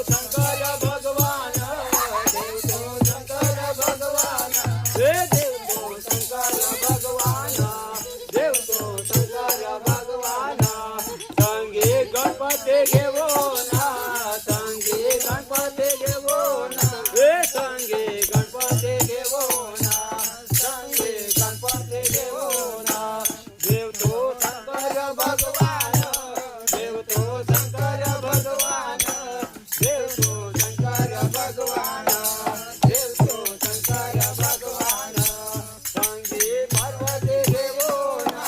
शंकर भगवान देव तो शंकर भगवान हे देव तो शंकर भगवान देव तो शंकर भगवान संगे गणपती घेवो ना संगे गणपती घेवो ना हे संगे गणपती घेवो ना संगे गणपती घेवो ना देव तो शंकर भगवान देव तो शंकर भगवान देव तो शंकर भगवान देव तो शंकर भगवान संगे पार्वती घेवो ना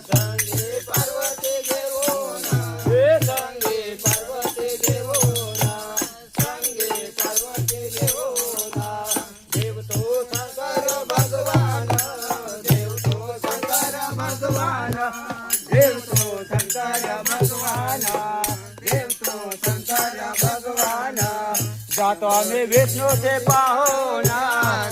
संगे पार्वती घेवो ना हे संगे पार्वती घेवो ना संगे पार्वती घेवो ना देव तो शंकर भगवान देव तो शंकर भगवान देव तो शंकर भगवान देव तो शंकर भगवान जातो आम्ही विष्णू से पाहुणा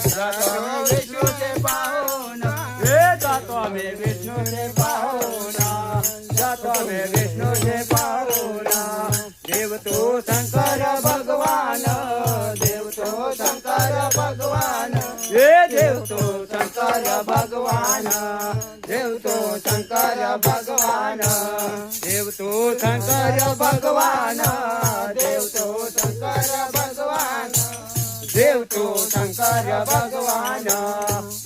जातो आम्ही विष्णू से पाहुणा हे जातो आम्ही विष्णू से पाहुणा जातो आम्ही विष्णू से पाहुणा देव तो शंकर भगवान देव तो शंकर भगवान हे देव तो शंकर भगवान देव तो शंकर भगवान देव तो शंकर भगवान देव तो शंकर भगवान देव तो शंकर भगवान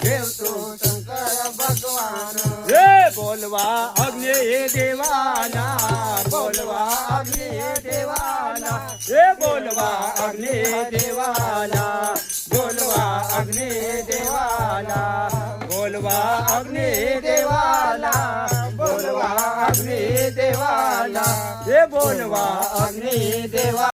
देव तो शंकर भगवान हे बोलवा अग्नि देवाना बोलवा अग्नि देवाना हे बोलवा अग्नि देवाना बोलवा अग्नि देवाला बोलवा अग्नि देवाला बोलवा अग्नि देवाला हे बोलवा अग्नि देवा